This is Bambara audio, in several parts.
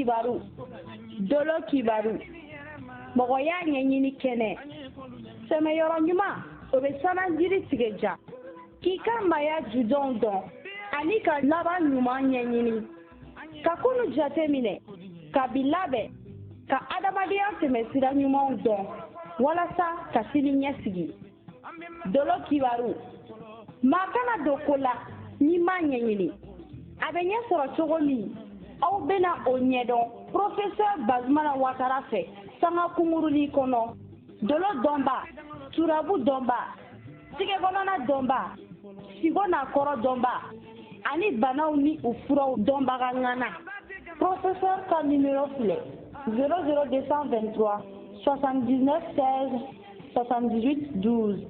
kibaru dolo kibaru mɔgɔ y'a ɲɛɲini kɛnɛ sɛmɛyɔrɔ ɲuman o bɛ sanajiri tigɛ ja k'i ka maaya jujɔnw dɔn ani ka laban ɲuman ɲɛɲini ka kunu jate minɛ ka bi labɛn ka adamadenya tɛmɛsira ɲumanw dɔn walasa ka sini ɲɛsigi dolo kibaru maa kana don ko la n'i m'a ɲɛɲini a bɛ ɲɛ sɔrɔ cogo min aw bɛna o ɲɛdɔn professeur Bazumana Ouattara fɛ sanga kungurunin kɔnɔ dolo dɔnba turabu dɔnba tigɛkɔnɔna dɔnba sigo n'a kɔrɔ dɔnba ani banaw ni u furaw dɔnbaga ŋana professeur ka numéro filɛ 00223 79 16 78 12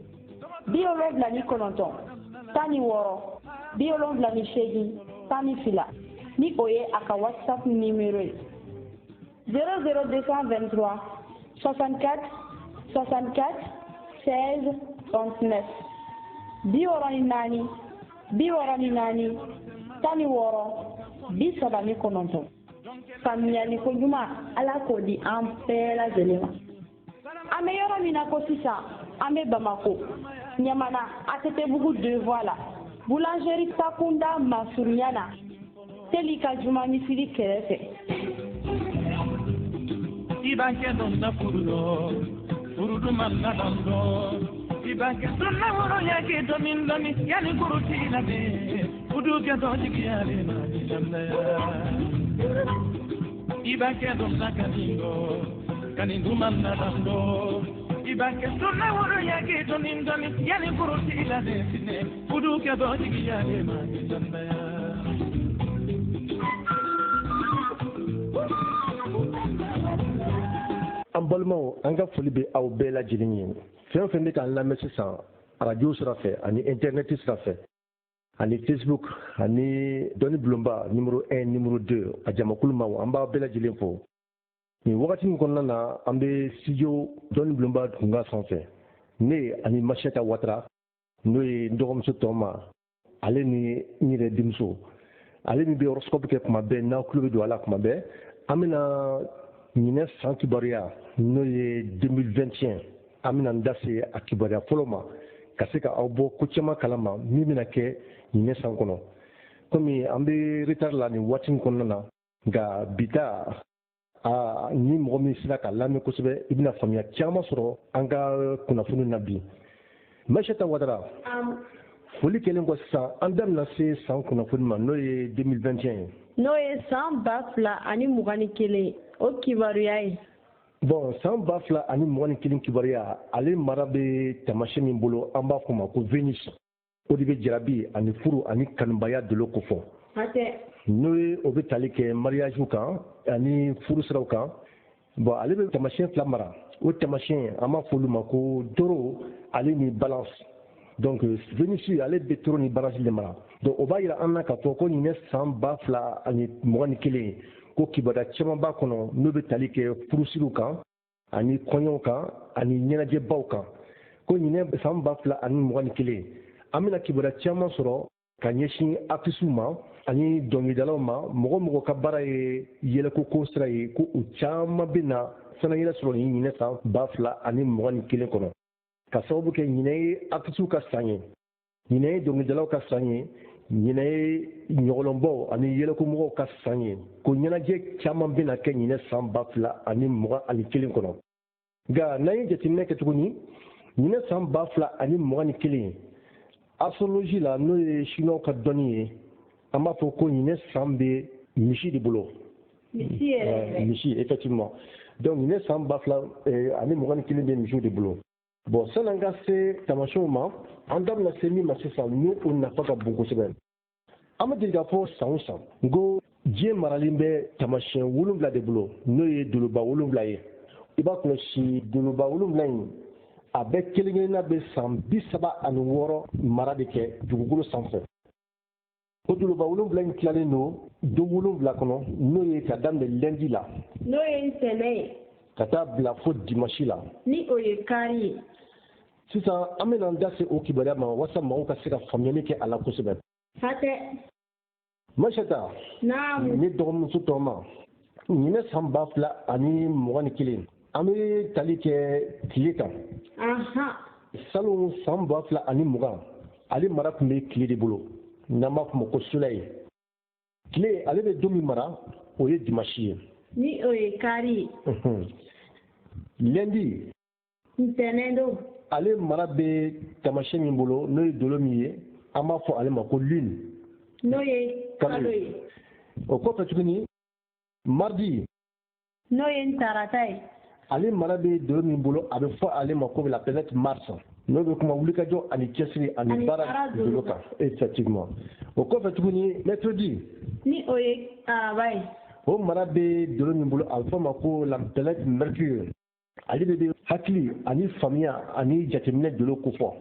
79 16 78 ni o ye a ka WhatsApp numéro ye 00223 64 64 16 39 64 64 16 39 faamuyali ko ɲuman Ala k'o di an bɛɛ lajɛlen ma an bɛ yɔrɔ min na ko sisan an bɛ Bamako Ɲamana ATT-Bugu 2 voies la boulangerie Takunda Masurunyana Teli ka juma misiri kɛrɛfɛ Ibanke donna furudo manna dando Ibanke donna woro yake domin domi yani kuruti na be fudu ke do jigiyale na jamna Ibanke donna kanindu manna dando Ibanke donna woro yake domin domi yani kuruti na be fudu ke do jigiyale na jamna an balimaw an ka foli bɛ aw bɛɛ lajɛlen ye fɛn o fɛn bɛ k'an lamɛn sisan arajo sira fɛ ani interinɛti sira fɛ ani facebook ani dɔnni bulonba numéro 1 numéro 2 a jamakulu ma an b'a bɛɛ lajɛlen fo nin wagati min kɔnɔna na an bɛ studio dɔnni bulonba dunga sanfɛ ne ani Macheta Ouattara n'o ye n dɔgɔmuso tɔma ale ni n yɛrɛ denmuso ale min bɛ horoscope kɛ kuma bɛɛ n'aw tulo bɛ don a la kuma bɛɛ an bɛna ɲinɛ san kibaruya n'o ye 2021 an bɛna n da se a kibaruya fɔlɔ ma ka se ka aw bɔ ko caman kalama min bɛna kɛ ɲinɛ san kɔnɔ komi an bɛ retard la nin waati in kɔnɔna na nka bi ta ni mɔgɔ min sera ka lamɛn kosɛbɛ i bɛna faamuya caman sɔrɔ an ka kunnafoni na bi Macheta Ouattara foli kɛlen kɔ sisan an da bɛna se san kunnafoni ma n'o ye 2021 ye n'o ye san 2021 o kibaruya ye bon san 2021 kibaruya ale mara bɛ tamasiyɛn min bolo an b'a fɔ o ma ko Venus o de bɛ jarabi ani furu ani kanubaya dolo ko fɔ n'o ye o bɛ tali kɛ mariage kan ani furu siraw kan bon ale bɛ tamasiyɛn 2 mara o tamasiyɛn an b'a fɔ olu ma ko taureau ale ni balance donc Venus ale bɛ taureau ni balance de mara donc o b'a jira an na k'a fɔ ko nin ye san 2021 ko kibaruya caman b'a kɔnɔ n'o bɛ tali kɛ furusiriw kan ani kɔɲɔw kan ani ɲɛnajɛbaw kan ko ɲinɛ san 2021 an bɛna kibaruya caman sɔrɔ ka ɲɛsin artistes ma ani dɔnkilidalaw ma mɔgɔ mɔgɔ ka baara ye yɛlɛko sira ye ko u caman bɛ na sɛnɛyɛlɛ sɔrɔ nin ɲinɛ san 2021 kɔnɔ ka sababu kɛ ɲinɛ ye artistes ka san ye ɲinɛ ye dɔnkilidalaw ka san ye ɲinɛ ye ɲɔgɔlɔnbaw ani yɛlɛkomɔgɔw ka san ye ko ɲɛnajɛ caman bɛna kɛ ɲinɛ san 2021 kɔnɔ nka n'an ye jateminɛ kɛ tuguni ɲinɛ san 2021 astrologie la n'o ye chinois ka dɔnni ye an b'a fɔ ko ɲinɛ san bɛ misi de bolo misi effectivement donc ɲinɛ san 2021 bɛ misiw de bolo bon san'an ka se tamasiyɛnw ma an da bɛna se min ma sisan n'o nafa ka bon kosɛbɛ an bɛ deli k'a fɔ san o san n ko diɲɛ maralen bɛ tamasiyɛn 7 de bolo n'o ye doloba 7 ye i b'a kɔlɔsi doloba 7 in a bɛ kelen-kelenna bɛ san 36 mara de kɛ dugukolo sanfɛ o doloba 7 in tilalen don 7 kɔnɔ n'o ye ka daminɛ lundi la n'o ye ntɛnɛn ye ka taa bila fo dimanche la ni o ye kari ye sisan an bɛna an da se o kibaruya ma walasa mɔgɔw ka se ka faamuyali kɛ a la kosɛbɛ hatɛ Macheta naamu ne dɔgɔmuso tɔma ɲinɛ san 2021 an bɛ tali kɛ tile kan salon san 2020 ale mara tun bɛ tile de bolo n'an b'a fɔ ma ko soleil tile ale bɛ don min mara o ye dimanche ye ni o ye kari lundi ntɛnɛn don ale mara bɛ tamasiyɛn min bolo n'o ye dolo min ye an b'a fɔ ale ma ko lune n'o ye kalo ye o kɔfɛ tuguni mardi n'o ye tarata ye ale mara bɛ dolo min bolo a bɛ fɔ ale ma ko la planète Mars n'o bɛ kuma wulikajɔ ani cɛsiri ani baara dolo kan effectivement o kɔfɛ tuguni mercredi ni o ye araba ye o mara bɛ dolo min bolo a bɛ fɔ ma ko la planète Mercure ale de bɛ hakili ani faamuya ani jateminɛ dolo kofɔ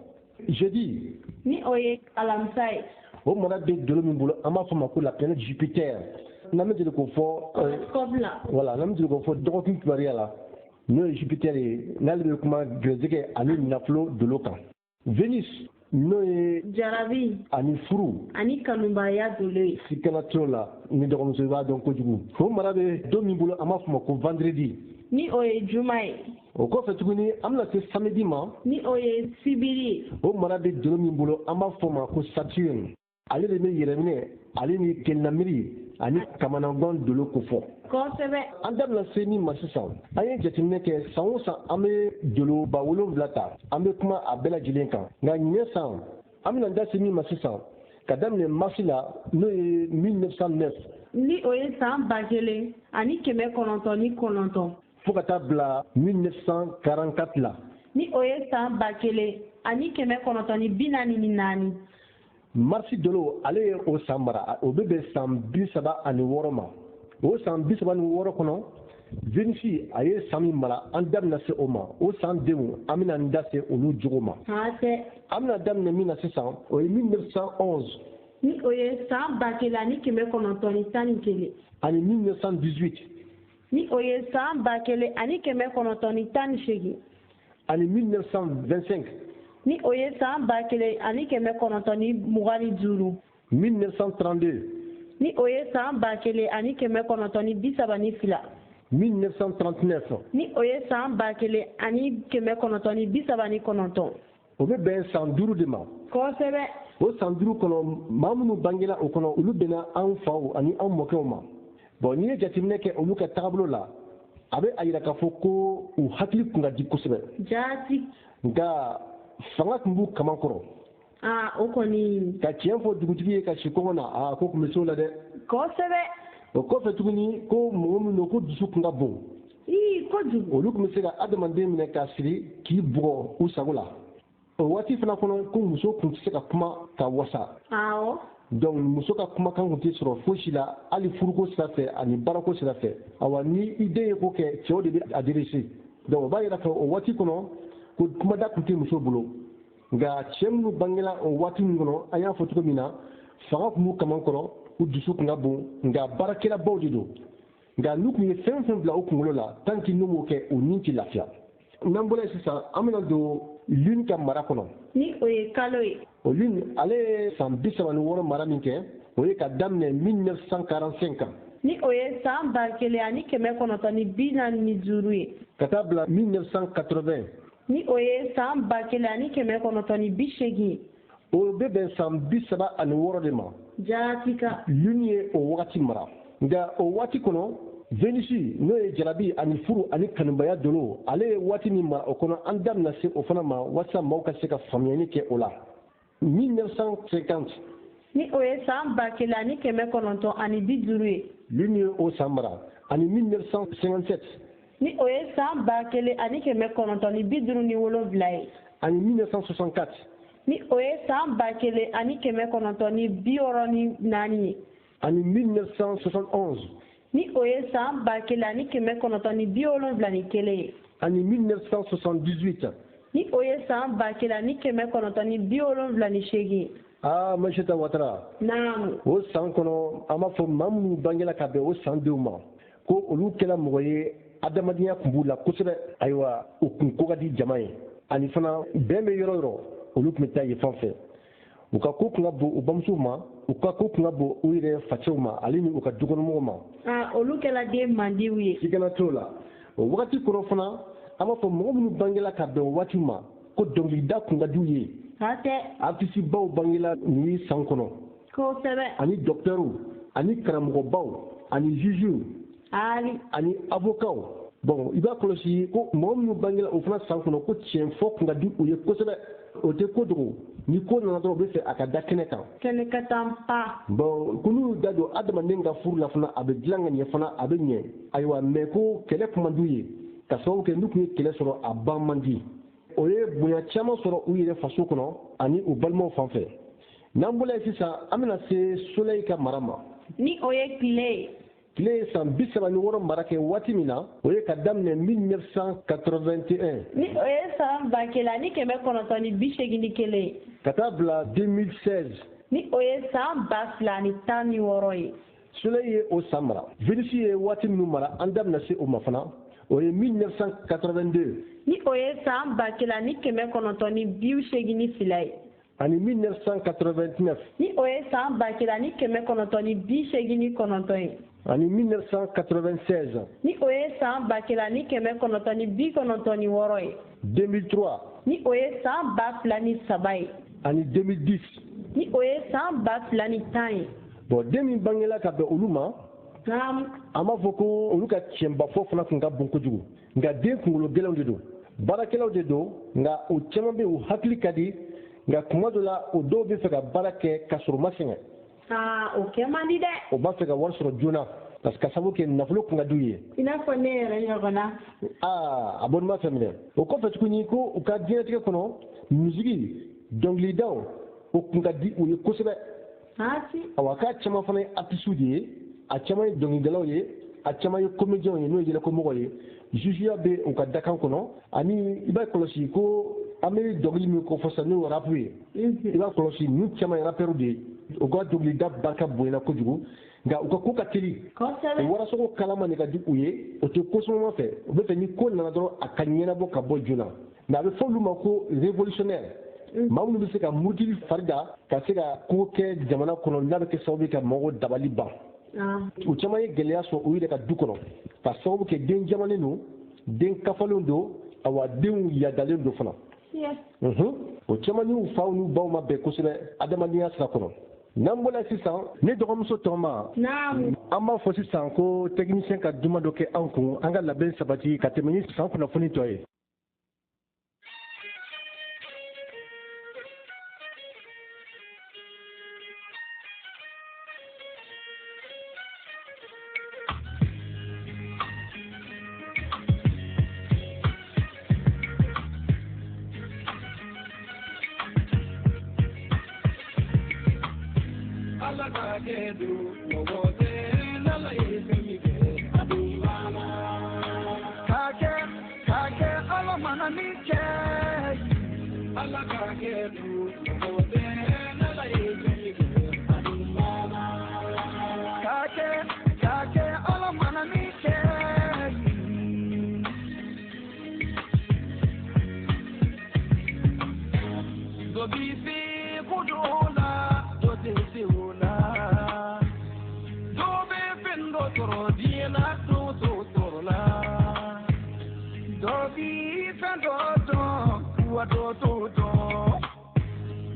jeudi ni o ye alamisa ye o mara bɛ dolo min bolo an b'a fɔ ma ko la planète Jupiter n'an bɛ deli k'o fɔ voilà n'an bɛ deli k'o fɔ dɔgɔkun kibaruya la n'o ye Jupiter ye n'ale bɛ kuma gɛrɛsɛgɛ ani nafolo dolo kan Venus n'o ye jarabi ani furu ani kanubaya dolo ye sikana t'o la ni dɔgɔmuso i b'a dɔn kojugu o mara bɛ don min bolo an b'a fɔ ma ko vendredi ni o ye juma ye o kɔfɛ tuguni an bɛna se samedi ma ni o ye sibiri ye o mara bɛ dolo min bolo an b'a fɔ ma ko Saturne ale de bɛ yɛrɛminɛ ale ni kelenamiri ani kamanagan dolo kofɔ kosɛbɛ an da bɛna se min ma sisan an ye jateminɛ kɛ san o san an bɛ doloba 7 ta an bɛ kuma a bɛɛ lajɛlen kan nka ɲinɛ san an bɛna da se min ma sisan ka daminɛ marsi la n'o ye 1909 ni o ye san 1000 ani 909 fo ka taa bila 1944 la ni o ye san 1000 ani 944 marsi dolo ale ye o san mara o bɛ bɛn san 36 ma o san 36 kɔnɔ Venus a ye san min mara an da bɛna se o ma o san denw an bɛna n da se olu jogo ma an bɛna daminɛ min na sisan o ye 1911 ni o ye san 1000 ani 911 ani 1918 ni o ye san 1000 ani 918 ani 1925 ni o ye san 1000 ani 925 1932 ni o ye san 1000 ani 932 1939 ni o ye san 1000 ani 939 o bɛ bɛn san 5 de ma kosɛbɛ o san 5 kɔnɔ maa minnu bangera o kɔnɔ olu bɛnna an faw ani an mɔkɛw ma bon n'i ye jateminɛ kɛ olu ka taabolo la a bɛ a jira k'a fɔ ko u hakili tun ka di kosɛbɛ jaati nka fanga tun b'u kaman kɔrɔ o kɔni ka tiɲɛ fɔ dugutigi ye ka si kɔngɔ na ko tun bɛ se o la dɛ kosɛbɛ o kɔfɛ tuguni ko mɔgɔ min don ko dusu tun ka bon kojugu olu tun bɛ se ka adamaden minɛ k'a siri k'i bugɔ u sago la o waati fana kɔnɔ ko muso tun tɛ se ka kuma ka wasa donc muso ka kumakan tun tɛ sɔrɔ fosi la hali furuko sira fɛ ani baarako sira fɛ awa ni i den ye ko kɛ cɛw de bɛ a dirise donc o b'a yira o waati kɔnɔ ko kumada tun tɛ muso bolo nka cɛ minnu bangela o waati min kɔnɔ an y'a fɔ cogo min na fanga tun b'u kaman kɔrɔ u dusu tun ka bon nka baarakɛlabaw de don nka n'u tun ye fɛn fɛn bila u kunkolo la tant que n'u m'o kɛ u ni tɛ lafiya n'an bɔra yen sisan an bɛna don lune ka mara kɔnɔ ni o ye kalo ye o lune ale ye san 36 mara min kɛ o ye ka daminɛ 1945 kan ni o ye san 1000 ani 945 ye ka taa bila 1980 ni o ye san 1000 ani 980 ye o bɛ bɛn san 36 de ma jaatika lune ye o wagati mara nka o waati kɔnɔ Venus n'o ye jarabi ani furu ani kanubaya dolo ale ye waati min mara o kɔnɔ an da bɛna se o fana ma walasa maaw ka se ka faamuyali kɛ o la 1950 ni o ye san 1000 ani 950 ye lune ye o san mara ani 1957 ni o ye san 1000 ani 957 ye ani 1964 ni o ye san 1000 ani 964 ye ani 1971 ni o ye san 1000 ani 971 ye ani 1978 ni o ye san 1000 ani 978 ye Macheta Ouattara naam o san kɔnɔ an b'a fɔ maa minnu bangela ka bɛn o san denw ma ko olu kɛla mɔgɔ ye adamadenya tun b'u la kosɛbɛ ayiwa u kun ko ka di jama ye ani fana bɛn bɛ yɔrɔ yɔrɔ olu tun bɛ taa yen fan fɛ u ka ko kun ka bon u bamusow ma u ka ko kun ka bon u yɛrɛ facɛw ma ale ni u ka dukɔnɔmɔgɔw ma. olu kɛla den mandiw ye. i kana t'o la o wagati kɔnɔ fana an b'a fɔ mɔgɔ minnu bangela ka bɛn o waati ma ko dɔnkilida kun ka d'u ye. hatɛ. artiste baw bangela nin san kɔnɔ. kosɛbɛ. ani docteurs ani karamɔgɔbaw ani juges ani avocats. bon i b'a kɔlɔsi ko mɔgɔ minnu bangela o fana san kɔnɔ ko tiɲɛfɔ kun ka di u ye kosɛbɛ o tɛ ko dogo ni ko nana dɔrɔn u bɛ fɛ a ka da kɛnɛ kan. kɛnɛ ka taa pa. bon ko n'u da don adamaden ka furu la fana a bɛ dilan ka ɲɛ fana a bɛ ɲɛ ayiwa mɛ ko kɛlɛ kuma d'u ye ka sababu kɛ n'u tun ye kɛlɛ sɔrɔ a ban man di o ye bonya caman sɔrɔ u yɛrɛ faso kɔnɔ ani u balimaw fan fɛ n'an bɔra yen sisan an bɛna se Soleil ka mara ma. ni o ye tile ye san 36 mara kɛ waati min na o ye ka daminɛ 1981. ni o ye san 1981 ka taa bila 2016. ni o ye san 2016 ye. Soleil ye o san mara. Vénus ye waati minnu mara an da bɛna se o ma fana o ye 1982. ni o ye san 1982 ye. ani 1989. ni o ye san 1989 ye. ani 1996. ni o ye san 1996 ye. 2003. ni o ye san 2003 ye. ani 2010. ni o ye san 2010 ye. bon den min bangela ka bɛn olu ma. an b'a fɔ ko olu ka tiɲɛbafɔ fana tun ka bon kojugu nka den kunkolo gɛlɛnw de don baarakɛlaw de don nka o caman bɛ u hakili ka di nka kuma dɔ la o dɔw bɛ fɛ ka baara kɛ ka sɔrɔ u ma sɛgɛn. o kɛ man di dɛ. o b'a fɛ ka wari sɔrɔ joona parce que ka sababu kɛ nafolo kun ka d'u ye. i n'a fɔ ne yɛrɛ ɲɔgɔnna. a bɔ nin b'a fɛ minɛ o kɔfɛ tuguni ko u ka diɲɛlatigɛ kɔnɔ musiki dɔnkilidaw o kun ka di u ye kosɛbɛ. awa k'a caman fana ye artistes de ye a caman ye dɔnkilidalaw ye a caman ye comédiens ye n'o ye yɛlɛkomɔgɔw ye jugeya bɛ u ka dakan kɔnɔ ani i b'a kɔlɔsi ko an bɛ dɔnkili min ko fɔ sisan n'o ye rap ye i b'a kɔlɔsi ninnu caman ye rappeurs de ye u ka dɔnkilida barika bonyana kojugu nka u ka ko ka teli o warasogo kalama de ka di u ye o tɛ ko suma fɛ u bɛ fɛ ni ko nana dɔrɔn a ka ɲɛnabɔ ka bɔ joona mɛ a bɛ fɔ olu ma ko révolutionnaire maa minnu bɛ se ka murutili fari da ka se ka ko kɛ jamana kɔnɔ n'a bɛ kɛ sababu ka mɔgɔw dabali ban u caman ye gɛlɛya sɔrɔ u yɛrɛ ka du kɔnɔ ka sababu kɛ den jamanen don den kafalenw don awa denw yadalen don fana o caman n'u faw n'u baw ma bɛn kosɛbɛ adamadenya sira kɔnɔ n'an bɔra sisan ne dɔgɔmuso tɔgɔma an b'a fɔ sisan ko technicien ka juma dɔ kɛ an kun an ka labɛn sabati ka tɛmɛ ni san kunnafoni tɔ ye.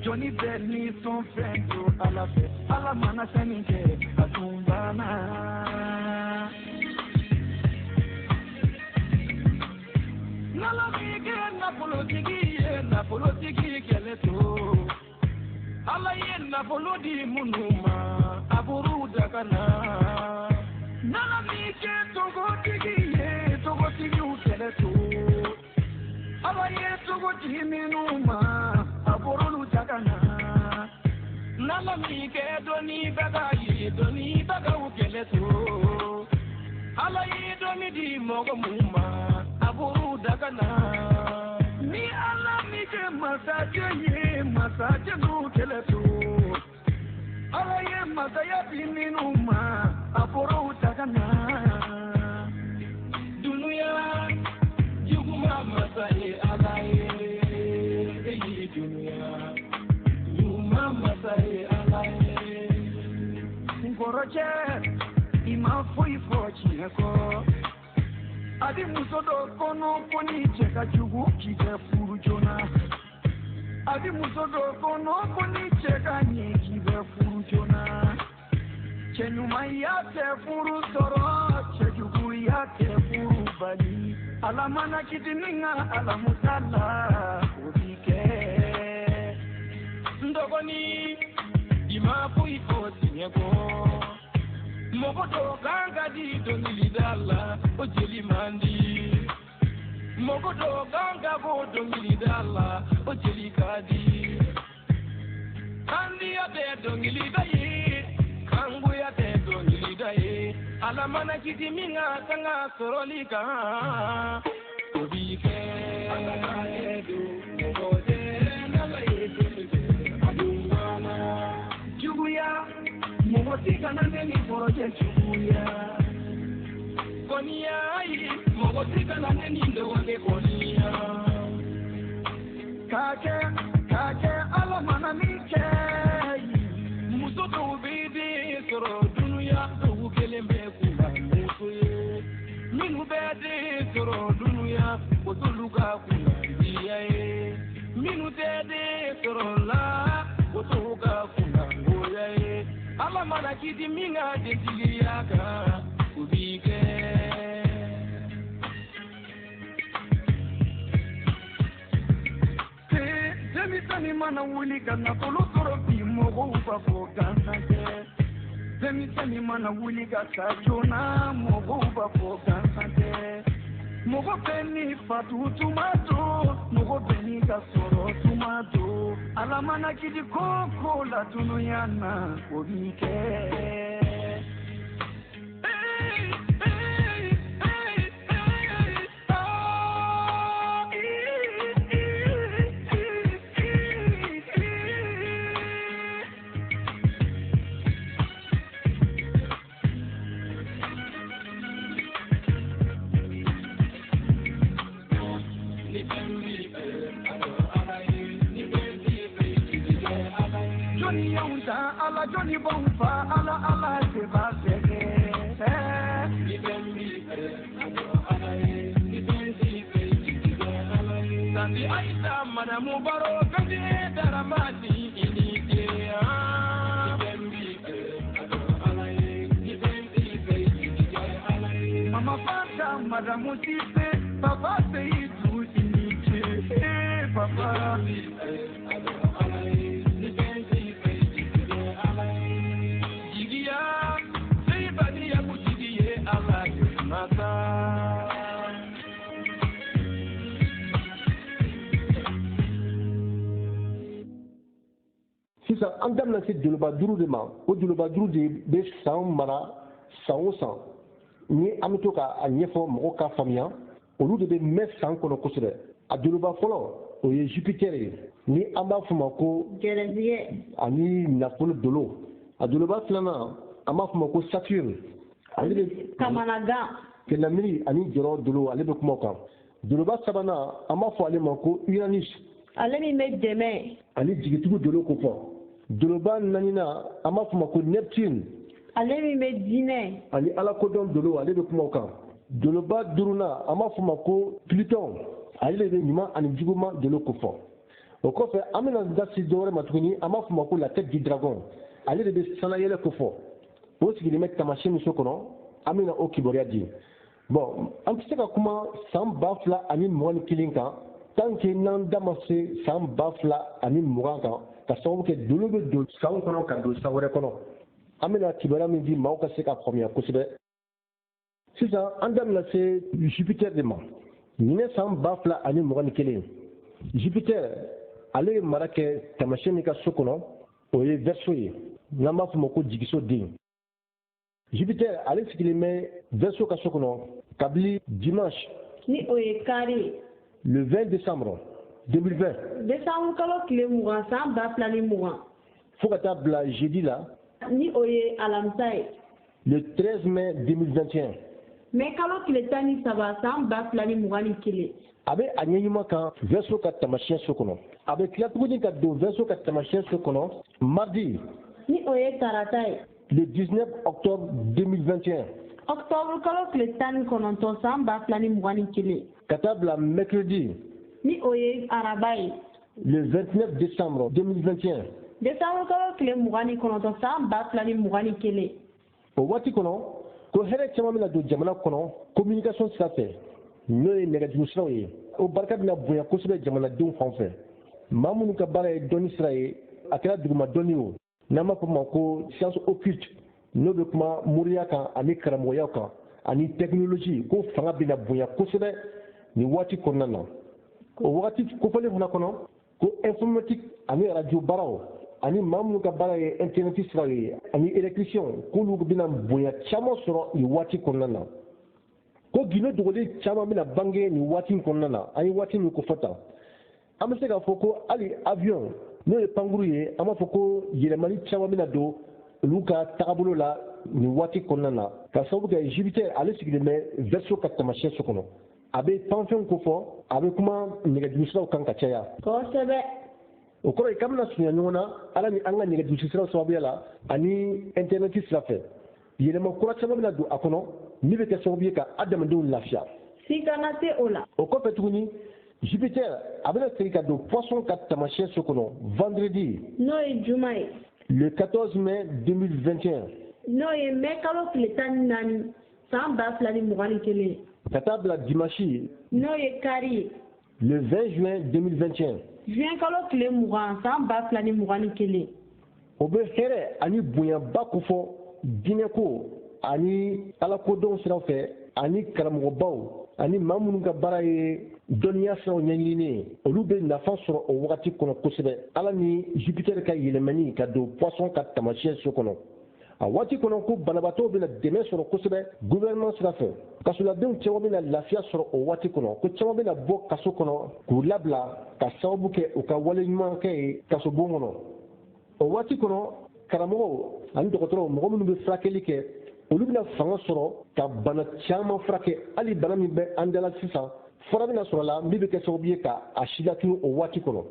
Johnny Benny son friend to alla mana seninke atumbana nala mige na politiki keleto alla yenna polodi munuma aburu dakana nala mige togo tigi ukeleto alla yeto minuma aburu dakana nala mige doni baga ukeleto alla yedoni di mogo muma aburu dakana ni alla mige masaje no keleto alla ye masaya minuma aburu dakana dunuya yuguma masaye alaye dunuya yuma kɔrɔcɛ i ma foyi fɔ tiɲɛ kɔ a di muso dɔ kɔnɔ ko ni cɛ ka jugu k'i bɛ furu joona a di muso dɔ kɔnɔ ko ni cɛ ka ɲɛ k'i bɛ furu joona cɛ ɲumanya tɛ furu sɔrɔ cɛ juguya tɛ furu bali ala mana kiti ni ka alamuta la o bi kɛ n dɔgɔnin i ma foyi fɔ tiɲɛ kɔ mɔgɔ dɔ kan ka di dɔnkilida la o jeli man di mɔgɔ dɔ kan ka bɔ dɔnkilida la o jeli ka di kandiya tɛ dɔnkilida ye kangoya tɛ dɔnkilida ye ala mana kiti min ka kan ka sɔrɔli kan o b'i kɛ mɔgɔ tɛ n'ala ye juguya mɔgɔ si kana ne ni kɔrɔcɛ juguya kɔniya ayi mɔgɔ si kana ne ni dɔgɔkɛ kɔniya k'a kɛ ala mana min kɛ muso dɔw bɛ den sɔrɔ dunuya dɔw kelen bɛ k'u la muso ye minnu bɛ den sɔrɔ dunuya o t'olu ka kunnadiya ye minnu tɛ den sɔrɔ la o t'olu ka kunnangoya ye ala mana kiti min ka dentigiya kan o b'i kɛ denmisɛnnin mana wuli ka nafolo sɔrɔ bi mɔgɔw b'a fɔ gansan tɛ denmisɛnnin mana wuli ka sa joona mɔgɔw b'a fɔ gansan tɛ mɔgɔ bɛ ni fatu tuma don mɔgɔ bɛ ni ka sɔrɔ tuma don ala mana kiti ko la dunuya na o b'i kɛ ala joni bon fa ala se ba se ni ben mi ala ni ben si fe sandi aita madamu baro kadi daramati ini dia ben mi ala ni ben si fe mama fata madamu si fe papa se itu ini che papa sisan an damina se joloba duuru de ma o joloba duuru de bɛ san mara san o san ni an bɛ to k'a ɲɛfɔ mɔgɔw k'a faamuya olu de bɛ mɛn san kɔnɔ kosɛbɛ a joloba fɔlɔ o ye jupitɛri ye ni an b'a fɔ ma ko gɛrɛsigɛ ani nafolo dolo a joloba filanan an b'a fɔ ma ko saturne ale de kamanagan kɛlɛmiri ani jɔrɔ dolo ale bɛ kuma o kan joloba sabanan an b'a fɔ ale ma ko uranus ale min bɛ dɛmɛ ani jigitigiw dolo ko fɔ joloba naaninan an b'a fɔ ma ko neptune ale min bɛ diinɛ ani alakodɔn dolo ale bɛ kuma o kan joloba duurunan an b'a fɔ ma ko pluton ale de bɛ ɲuman ani juguman dolo ko fɔ o kɔfɛ an bɛna da se dɔ wɛrɛ ma tuguni an b'a fɔ ma ko la tête du dragon ale de bɛ sanayɛlɛ ko fɔ o sigilen bɛ tamasiyɛn min so kɔnɔ an bɛna o kibaruya di bon an tɛ se ka kuma san 2021 kan tant que n'an da ma se san 2020 kan ka sababu kɛ dolo bɛ don san kɔnɔ ka don san wɛrɛ kɔnɔ an bɛna kibaruya min di maaw ka se ka faamuya kosɛbɛ sisan an da bɛna se jupiter de ma ɲinɛ san 2021 jupiter ale ye mara kɛ tamasiyɛn min ka so kɔnɔ o ye verseau ye n'an b'a fɔ o ma ko jigiso den jupiter ale sigilen bɛ verseau ka so kɔnɔ kabini dimanche ni o ye kari le 20 décembre 2020 décembre kalo tile 20 san 2020 fo ka taa bila jeudi la ni o ye alamisa ye le 13 mai 2021 mais kalo tile 13 san 2021 a bɛ a ɲɛɲuman kan verseau ka tamasiyɛn so kɔnɔ a bɛ tila tuguni ka don verseau ka tamasiyɛn so kɔnɔ mardi ni o ye tarata ye le 19 octobre 2021. Octobre kalo tile 19 san 2021. Ka taa bila mercredi. Ni o ye araba ye. Le 29 décembre 2021. Décembre kalo tile 29 san 2021. O waati kɔnɔ ko hɛrɛ caman bɛna don jamana kɔnɔ communication sira fɛ n'o ye nɛgɛjuru siraw ye. O barika bɛna bonya kosɛbɛ jamanadenw fan fɛ. Maa minnu ka baara ye dɔnni sira ye a kɛra duguma dɔnni o n'an b'a fɔ o ma ko science occulte n'o bɛ kuma moriya kan ani karamɔgɔya kan ani technologie ko fanga bɛna bonya kosɛbɛ nin waati kɔnɔna na. O waati kofɔlen fana kɔnɔ ko informatique ani radio baaraw ani maa minnu ka baara ye internet siraw ye ani électricien k'olu bɛna bonya caman sɔrɔ nin waati kɔnɔna na. Ko gindo dogolen caman bɛna bange nin waati kɔnɔna na an ye waati min kofɔ tan. An bɛ se k'a fɔ ko hali avion n'o ye pankuru ye an b'a fɔ ko yɛlɛmali caman bɛna don olu ka tagabolo la nin waati kɔnɔna na ka sababu kɛ Jupiter ale sigilen bɛ Verseau ka taamasiyɛn so kɔnɔ. A bɛ panfɛnw kofɔ a bɛ kuma nɛgɛjuru siraw kan ka caya. Kosɛbɛ. O kɔrɔ ye k'an bɛna surunya ɲɔgɔn na ala ni an ka nɛgɛjuru siraw sababuya la ani internet sira fɛ yɛlɛma kura caman bɛna don a kɔnɔ min bɛ kɛ sababu ye ka adamadenw lafiya. Si kana se o la. O kɔfɛ tuguni Jupiter a bɛna segin ka don Poisson ka taamasiyɛn so kɔnɔ vendredi. N'o ye juma ye. Le 14 mai 2021. N'o ye mai kalo tile 14 san 2021. Ka taa bila dimanche. N'o ye kari ye. Le 20 juin 2021. Juin kalo tile 20 san 2021. O bɛ hɛrɛ ani bonyaba kofɔ diinɛko ani alakodɔn siraw fɛ ani karamɔgɔbaw ani maa minnu ka baara ye dɔnniya siraw ɲɛɲininen olu bɛ nafa sɔrɔ o wagati kɔnɔ kosɛbɛ ala ni Jupiter ka yɛlɛmani ka don Poisson ka taamasiyɛn so kɔnɔ. A waati kɔnɔ ko banabaatɔw bɛna dɛmɛ sɔrɔ kosɛbɛ gouvernement sira fɛ kasoladenw caman bɛna lafiya sɔrɔ o waati kɔnɔ ko caman bɛna bɔ kaso kɔnɔ k'u labila ka sababu kɛ u ka wale ɲuman kɛ ye kasobon kɔnɔ. O waati kɔnɔ karamɔgɔw ani dɔgɔtɔrɔw mɔgɔ minnu bɛ furakɛli kɛ olu bɛna fanga sɔrɔ ka bana caman furakɛ hali bana min bɛ an dala sisan fura bɛna sɔrɔ la min bɛ kɛ sababu ye ka a silatunu o waati kɔnɔ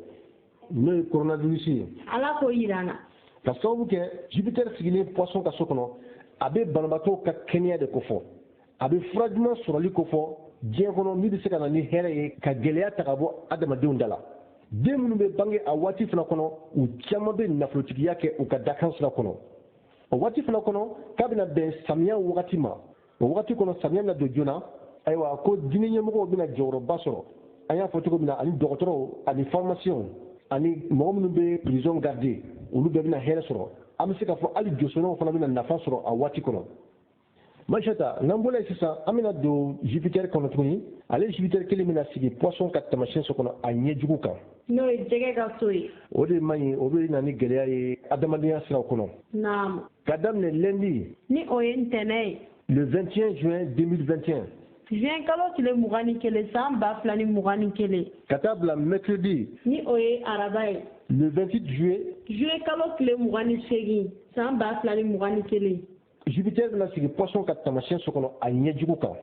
n'o ye coronavirus ye. Ala k'o yira an na. Ka sababu kɛ Jupiter sigilen Poisson ka so kɔnɔ a bɛ banabaatɔw ka kɛnɛya de kofɔ a bɛ fura ɲuman sɔrɔli kofɔ diɲɛ kɔnɔ min bɛ se ka na ni hɛrɛ ye ka gɛlɛya ta ka bɔ adamadenw da la. Den minnu bɛ bange a waati fana kɔnɔ u caman bɛ nafolotigiya kɛ u ka dakan sira kɔnɔ. O waati fana kɔnɔ k'a bɛna bɛn samiya wagati ma o wagati kɔnɔ samiya bɛna don joona ayiwa ko diinɛ ɲɛmɔgɔw bɛna jɔyɔrɔba sɔrɔ an y'a fɔ cogo min na ani dɔgɔtɔrɔw ani pharmaciens ani mɔgɔ minnu bɛ prison garder olu bɛɛ bɛna hɛrɛ sɔrɔ an bɛ se k'a fɔ hali jɔsɔnnaw fana bɛna nafa sɔrɔ a waati kɔnɔ. Machata n'an bɔra yen sisan an bɛna don Jupiter kɔnɔ tuguni ale Jupiter kelen bɛna sigi Poisson ka taamasiyɛn so kɔnɔ a ɲɛjugu kan. N'o ye jɛgɛ ka so ye. O de man ɲi o bɛ na ni gɛlɛya ye adamadenya siraw kɔnɔ. Naamu. Ka daminɛ lundi. Ni o ye ntɛnɛn ye. Le 21 juin 2021. Juin kalo tile 21 san 2021. Ka taa bila mercredi. Ni o ye araba ye. Le 28 juillet. Juin kalo tile 28 san 2021. Jupiter bɛna sigi Poisson ka taamasiyɛn so kɔnɔ a ɲɛjugu kan.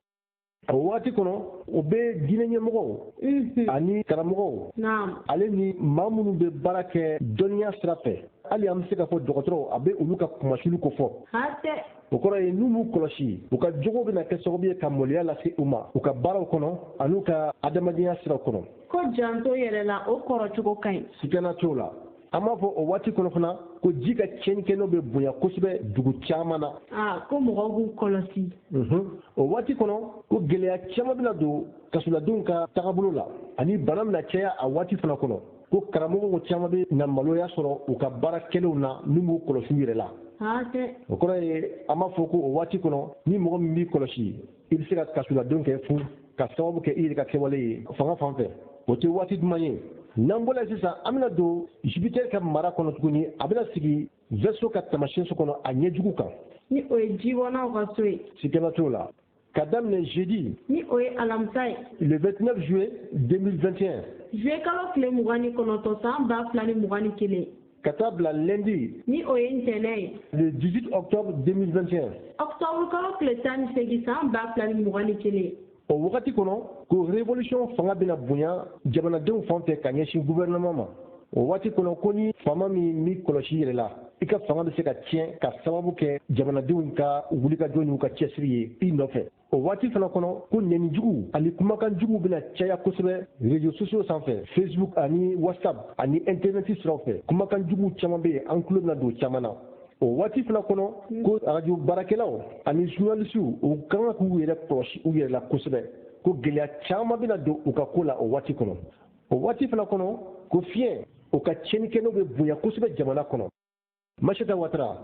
O waati kɔnɔ o bɛ diinɛ ɲɛmɔgɔw ani karamɔgɔw ale ni maa minnu bɛ baara kɛ dɔnniya sira fɛ hali an bɛ se k'a fɔ dɔgɔtɔrɔw a bɛ olu ka kumasulu kofɔ. O kɔrɔ ye n'u m'u kɔlɔsi u ka jogo bɛna kɛ sababu ye ka maloya lase u ma u ka baaraw kɔnɔ ani u ka adamadenya siraw kɔnɔ. Ko janto yɛrɛ la o kɔrɔcogo ka ɲi. Sikana t'o la. An b'a fɔ o waati kɔnɔ fana ko ji ka tiɲɛnikɛ n'o bɛ bonya kosɛbɛ dugu caman na. Ko mɔgɔw b'u kɔlɔsi. O waati kɔnɔ ko gɛlɛya caman bɛna don kasoladenw ka tagabolo la ani bana bɛna caya a waati fana kɔnɔ ko karamɔgɔw caman bɛ na maloya sɔrɔ u ka baarakɛlaw na min b'u kɔlɔsi u yɛrɛ la. O kɔrɔ ye an b'a fɔ ko o waati kɔnɔ ni mɔgɔ min b'i kɔlɔsi i bɛ se ka kasoladenw kɛ fu ka sababu kɛ i yɛrɛ ka kɛwale ye fanga fan fɛ o tɛ waati duman ye. N'an bɔra sisan an bɛna don Jupiter ka mara kɔnɔ tuguni a bɛna sigi Verseau ka taamasiyɛn so kɔnɔ a ɲɛjugu kan. Ni o ye jibɔnnaw ka so ye. Sikɛla t'o la. Ka daminɛ jeudi. Ni o ye alamisa ye. Le 29 juillet 2021. Juillet kalo tile 29 san 2021. Ka taa bila lundi. Ni o ye ntɛnɛn ye. Le 18 octobre 2021. Octobre kalo tile 18 san 2021. O wagati kɔnɔ ko révolution fanga bɛna bonya jamanadenw fan fɛ ka ɲɛsin gouvernement ma o waati kɔnɔ ko ni faama min b'i kɔlɔsi yɛrɛ la i ka fanga bɛ se ka tiɲɛ ka sababu kɛ jamanadenw ka wulikajɔ n'u ka cɛsiri ye i nɔfɛ o waati fana kɔnɔ ko nɛnijugu ani kumakan jugu bɛna caya kosɛbɛ réseaux sociaux sanfɛ Facebook ani WhatsApp ani internet siraw fɛ kumakan jugu caman bɛ yen an tulo bɛna don caman na o waati fana kɔnɔ ko radio baarakɛlaw ani journalistes u kan ka k'u yɛrɛ kɔlɔsi u yɛrɛ la kosɛbɛ ko gɛlɛya caman bɛna don u ka ko la o waati kɔnɔ o waati fana kɔnɔ ko fiɲɛ o ka tiɲɛnikɛlaw bɛ bonya kosɛbɛ jamana kɔnɔ Macheta Ouattara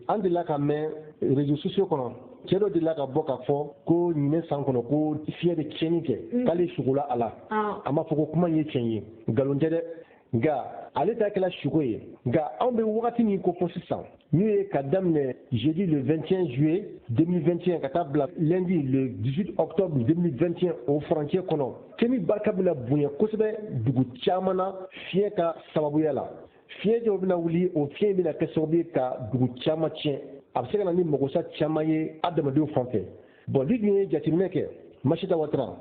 an delila ka mɛn réseaux sociaux kɔnɔ cɛ dɔ delila ka bɔ k'a fɔ ko ɲinɛ san kɔnɔ ko fiɲɛ bɛ tiɲɛni kɛ k'ale sugola a la a ma fɔ ko kuma in ye tiɲɛ ye nkalon tɛ dɛ nka ale ta kɛla sugo ye nka anw bɛ wagati min ko fɔ sisan n'o ye ka daminɛ jeudi le 21 juillet 2021 ka taa bila lundi le 18 octobre 2021 o furancɛ kɔnɔ kɛmi barika bɛna bonya kosɛbɛ dugu caman na fiɲɛ ka sababuya la fiɲɛ dɔw bɛna wuli o fiɲɛ bɛna kɛ sababu ye ka dugu caman tiɲɛ a bɛ se ka na ni magosa caman ye adamadenw fan fɛ bon ni dun ye jateminɛ kɛ Macheta Ouattara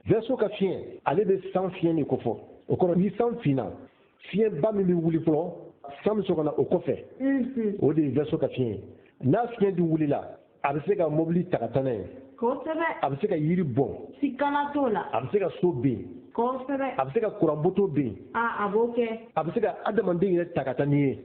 verseau ka fiɲɛ ale bɛ san fiɲɛ de kofɔ o kɔrɔ ni san finna fiɲɛba min bɛ wuli fɔlɔ san bɛ sɔn ka na o kɔfɛ o de ye verseau ka fiɲɛ n'a fiɲɛ dun wulila a bɛ se ka mobili ta ka taa n'a ye a bɛ se ka yiri bɔn a bɛ se ka so ben a bɛ se ka kuran boto ben a bɛ se ka adamaden yɛrɛ ta ka taa n'i ye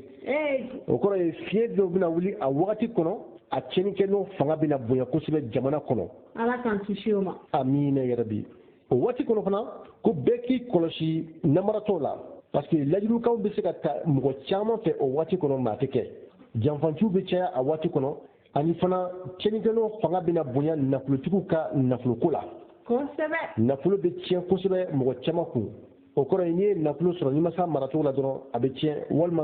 o kɔrɔ ye fiɲɛ dɔw bɛna wuli a wagati kɔnɔ a tiɲɛnikɛlaw fanga bɛna bonya kosɛbɛ jamana kɔnɔ Ala k'an kisi o ma amina yarabi o waati kɔnɔ fana ko bɛɛ k'i kɔlɔsi namaratɔw la parce que layirukaw bɛ se ka ta mɔgɔ caman fɛ o waati kɔnɔ maa tɛ kɛ janfanciw bɛ caya a waati kɔnɔ ani fana tiɲɛnikɛlaw fanga bɛna bonya nafolotigiw ka nafoloko la nafolo bɛ tiɲɛ kosɛbɛ mɔgɔ caman kun o kɔrɔ ye n'i ye nafolo sɔrɔ n'i ma se a maracogo la dɔrɔn a bɛ tiɲɛ walima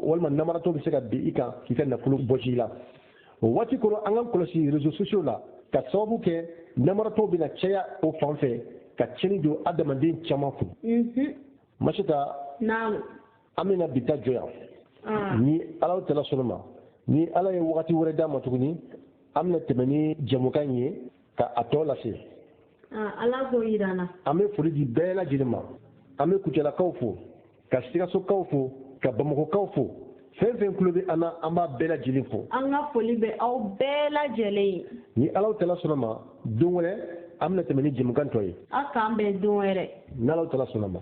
walima namaratɔ bɛ se ka bin i kan k'i ka nafolo bɔsi i la o waati kɔnɔ an ka kɔlɔsi réseaux sociaux la ka sababu kɛ namaratɔw bɛna caya o fan fɛ ka tiɲɛni don adamaden caman kun Macheta an bɛna bi ta jɔ yan ni Ala tala sɔnna ma ni Ala ye wagati wɛrɛ d'a ma tuguni an bɛna tɛmɛ ni jɛmukan in ye ka a tɔ lase Ala k'o jira an na an bɛ foli di bɛɛ lajɛlen ma an bɛ Kucalakaw fo ka Sikasokaw fo ka Bamakɔkaw fo fɛn fɛn tulo bɛ an na an b'a bɛɛ lajɛlen fo an ka foli bɛ aw bɛɛ lajɛlen ye ni Ala tala sɔnna ma don wɛrɛ an bɛna tɛmɛ ni jɛmukan tɔ ye a k'an bɛn don wɛrɛ ni Ala tala sɔnna ma